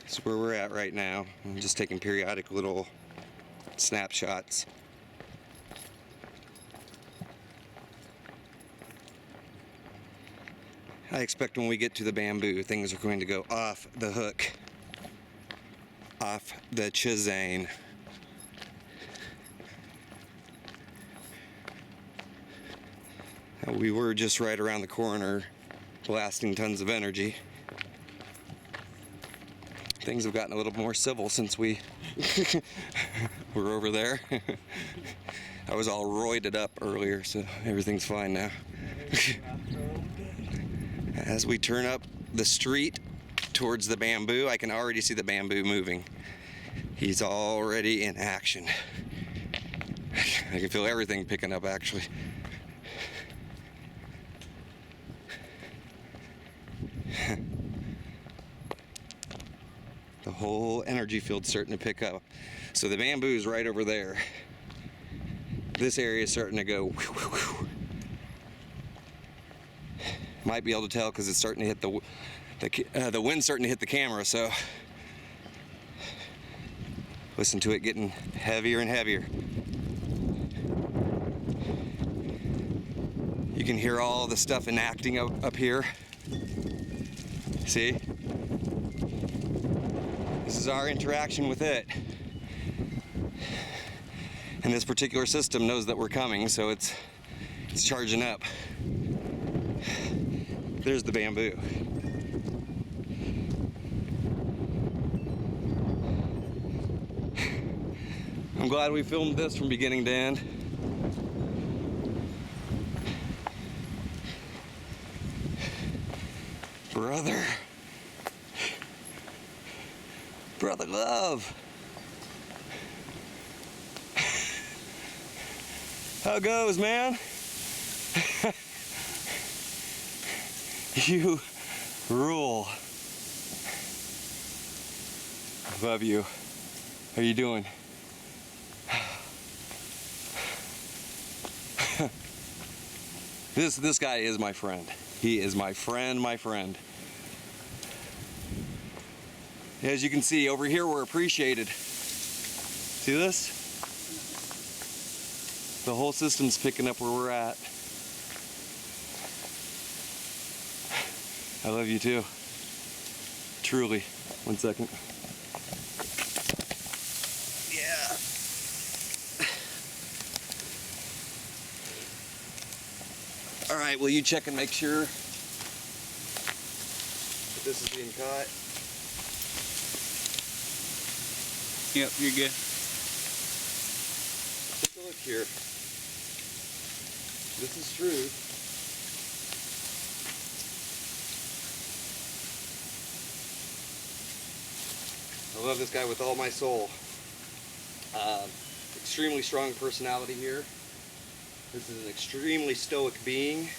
This is where we're at right now. I'm just taking periodic little snapshots. I expect when we get to the bamboo, things are going to go off the hook, off the Chazane. We were just right around the corner, blasting tons of energy. Things have gotten a little more civil since we were over there. I was all roided up earlier, so everything's fine now. As we turn up the street towards the bamboo, I can already see the bamboo moving. He's already in action. I can feel everything picking up, actually. The whole energy field's starting to pick up. So the bamboo is right over there. This area is starting to go. Whew, whew, whew. Might be able to tell because it's starting to hit the wind's starting to hit the camera. So listen to it getting heavier and heavier. You can hear all the stuff enacting up here. See? This is our interaction with it. And this particular system knows that we're coming, so it's charging up. There's the bamboo. I'm glad we filmed this from beginning to end. Brother love. How it goes, man? You rule. Love you. How you doing? This guy is my friend. He is my friend, my friend. As you can see, over here we're appreciated. See this? The whole system's picking up where we're at. I love you too. Truly. 1 second. Yeah. All right, will you check and make sure that this is being caught? Yep, you're good. Take a look here. This is true. I love this guy with all my soul. Extremely strong personality here. This is an extremely stoic being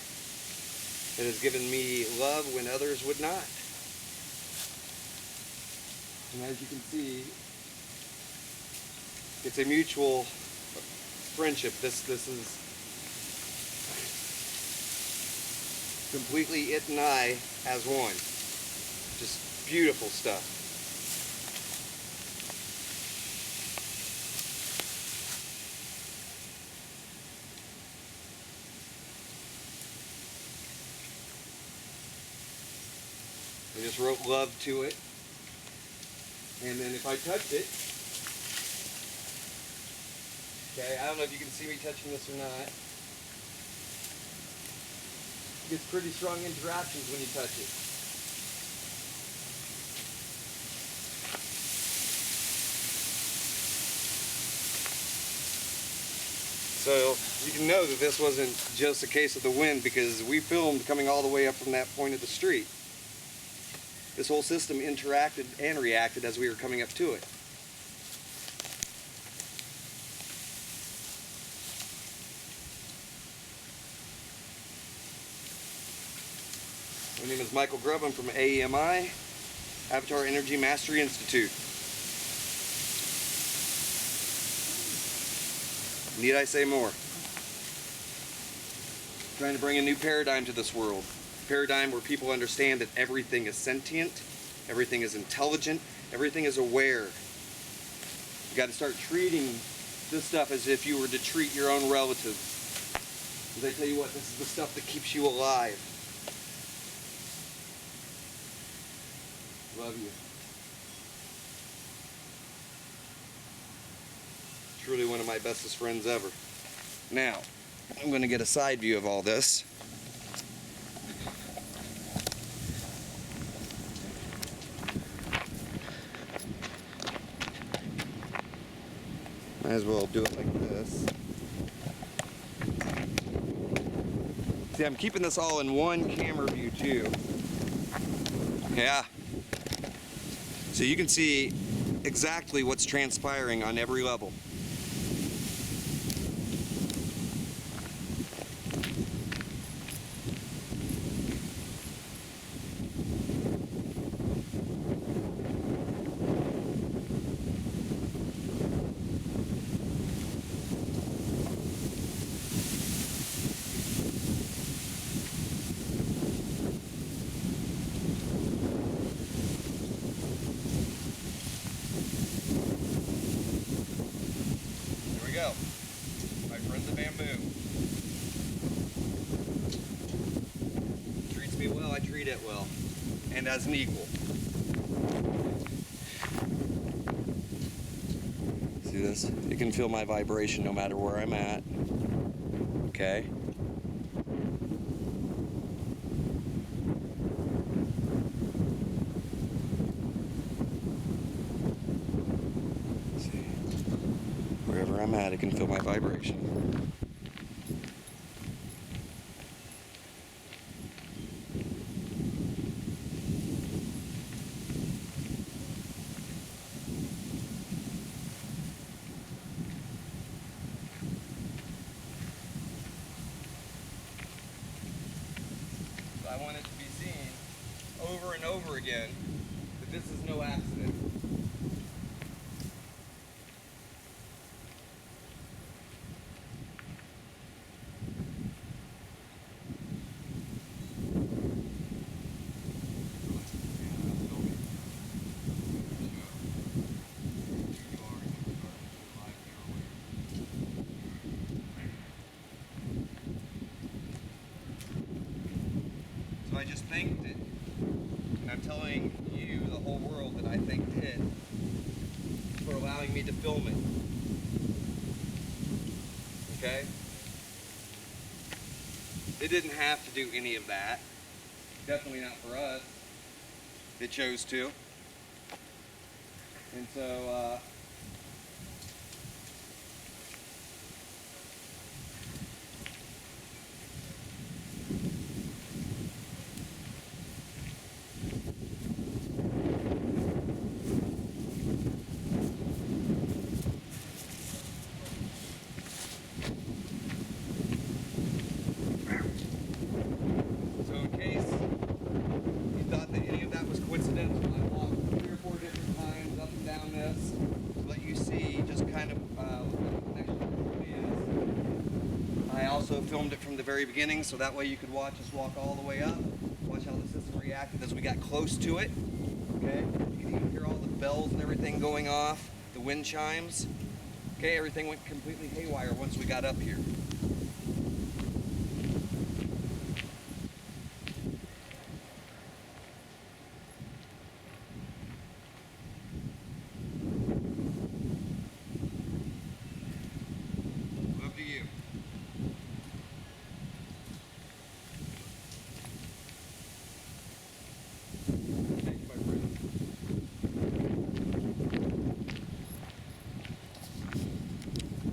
that has given me love when others would not. And as you can see, it's a mutual friendship. This is completely it and I as one. Just beautiful stuff. I just wrote love to it. And then if I touch it, okay, I don't know if you can see me touching this or not. It gets pretty strong interactions when you touch it. So you can know that this wasn't just a case of the wind, because we filmed coming all the way up from that point of the street. This whole system interacted and reacted as we were coming up to it. My name is Michael Grubb. I'm from AEMI, Avatar Energy Mastery Institute. Need I say more? Trying to bring a new paradigm to this world. A paradigm where people understand that everything is sentient Everything is intelligent. Everything is aware. You got to start treating this stuff as if you were to treat your own relatives. Because I tell you what, this is the stuff that keeps you alive. Love you. Truly one of my bestest friends ever. Now, I'm going to get a side view of all this. Might as well do it like this. See, I'm keeping this all in one camera view too. Yeah. So you can see exactly what's transpiring on every level. Go. My friend the bamboo. Treats me well, I treat it well. And as an equal. See this? You can feel my vibration no matter where I'm at. Okay? Wherever I'm at, I can feel my vibration. So I want it to be seen over and over again that this is no accident. So I just thanked it, and I'm telling you, the whole world, that I thanked it for allowing me to film it. Okay? It didn't have to do any of that. Definitely not for us. It chose to. And so, in case you thought that any of that was coincidental, I walked 3 or 4 different times up and down this to let you see just kind of what the connection really is. I also filmed it from the very beginning so that way you could watch us walk all the way up, watch how the system reacted as we got close to it. Okay? You can even hear all the bells and everything going off, the wind chimes. Okay, everything went completely haywire once we got up here.